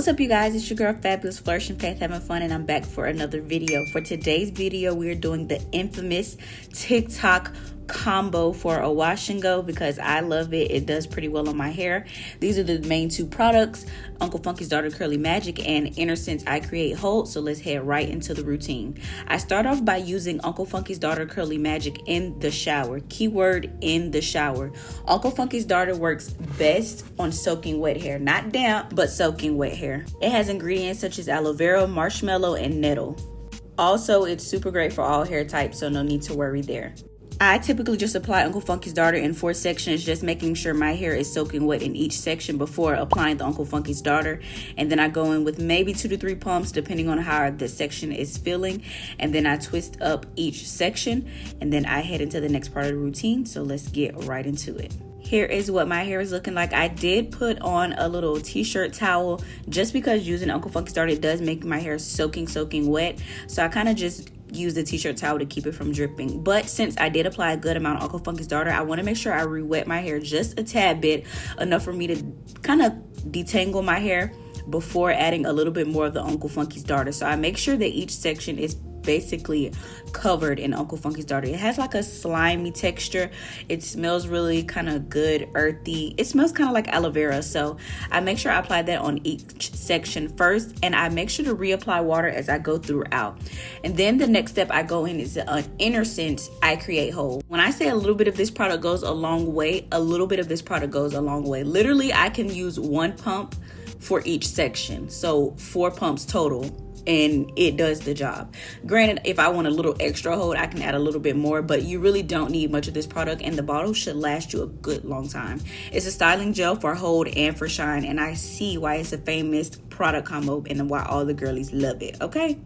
What's up, you guys? It's your girl Fabulous, Flourishing, Faith, Having Fun, and I'm back for another video. For today's video, we're doing the infamous TikTok combo for a wash and go because I love it. It does pretty well on my hair. These are the main two products, Uncle Funky's Daughter Curly Magic and Innersense I Create Hold. So let's head right into the routine. I start off by using Uncle Funky's Daughter Curly Magic in the shower. Keyword in the shower. Uncle Funky's Daughter works best on soaking wet hair, not damp, but soaking wet hair. It has ingredients such as aloe vera, marshmallow, and nettle. Also, it's super great for all hair types, so no need to worry there. I typically just apply Uncle Funky's Daughter in 4 sections, just making sure my hair is soaking wet in each section before applying the Uncle Funky's Daughter. And then I go in with maybe 2 to 3 pumps, depending on how the section is feeling. And then I twist up each section, and then I head into the next part of the routine. So let's get right into it. Here is what my hair is looking like. I did put on a little t-shirt towel just because using Uncle Funky's Daughter, it does make my hair soaking wet. So I kind of just use the t-shirt towel to keep it from dripping. But since I did apply a good amount of Uncle Funky's Daughter, I want to make sure I re-wet my hair just a tad bit, enough for me to kind of detangle my hair before adding a little bit more of the Uncle Funky's Daughter. So I make sure that each section is basically covered in Uncle Funky's Daughter. It has like a slimy texture. It smells really kind of good, earthy. It smells kind of like aloe vera. So I make sure I apply that on each section first, and I make sure to reapply water as I go throughout. And then the next step I go in is an Innersense I Create Hold. When I say a little bit of this product goes a long way, a little bit of this product goes a long way. Literally, I can use 1 pump for each section. So 4 pumps total, and it does the job. Granted, if I want a little extra hold, I can add a little bit more, but you really don't need much of this product, and the bottle should last you a good long time. It's a styling gel for hold and for shine, and I see why it's a famous product combo and why all the girlies love it, okay?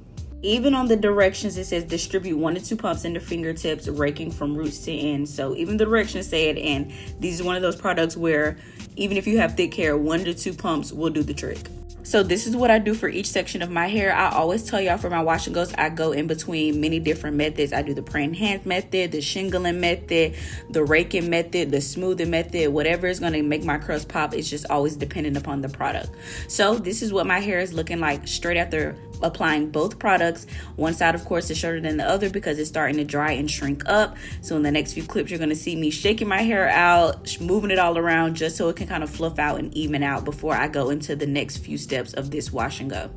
Even on the directions, it says distribute 1 to 2 pumps into fingertips, raking from roots to ends. So even the directions say it, and these are one of those products where even if you have thick hair, 1 to 2 pumps will do the trick. So this is what I do for each section of my hair. I always tell y'all for my wash and goes, I go in between many different methods. I do the praying hands method, the shingling method, the raking method, the smoothing method, whatever is going to make my curls pop. It's just always dependent upon the product. So this is what my hair is looking like straight after applying both products. One side, of course, is shorter than the other because it's starting to dry and shrink up. So in the next few clips, you're going to see me shaking my hair out, moving it all around just so it can kind of fluff out and even out before I go into the next few steps of this wash and go.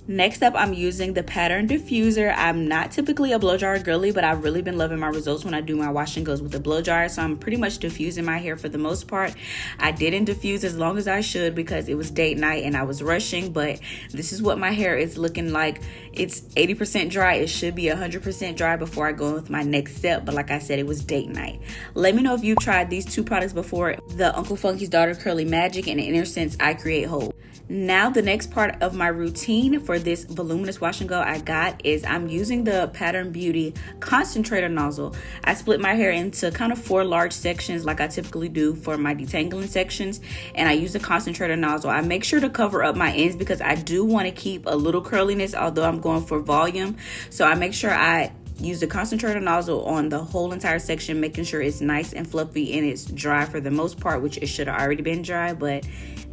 Next up, I'm using the pattern diffuser. I'm not typically a blow dryer girly, but I've really been loving my results when I do my wash and goes with the blow dryer. So I'm pretty much diffusing my hair for the most part. I didn't diffuse as long as I should because it was date night and I was rushing, but this is what my hair is looking like. It's 80% dry. It should be 100% dry before I go in with my next step. But like I said, it was date night. Let me know if you've tried these 2 products before, the Uncle Funky's Daughter Curly Magic and Innersense I Create Hold. Now the next part of my routine for this voluminous wash and go I got is I'm using the Pattern Beauty concentrator nozzle. I split my hair into kind of 4 large sections like I typically do for my detangling sections, and I use the concentrator nozzle. I make sure to cover up my ends because I do want to keep a little curliness, although I'm going for volume. So I make sure I use the concentrator nozzle on the whole entire section, making sure it's nice and fluffy and it's dry for the most part, which it should have already been dry, but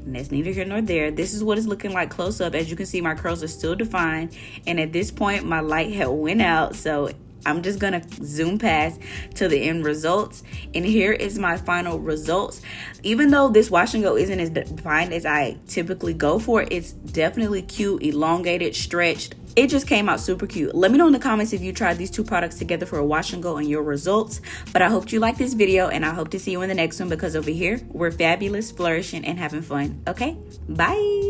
that's neither here nor there. This is what it's looking like close up. As you can see, my curls are still defined, and at this point my light had went out, so I'm just gonna zoom past to the end results, and here is my final results. Even though this wash and go isn't as defined as I typically go for, it's definitely cute, elongated, stretched. It just came out super cute. Let me know in the comments if you tried these 2 products together for a wash and go and your results. But I hope you like this video, and I hope to see you in the next one because over here we're fabulous, flourishing, and having fun. Okay, bye.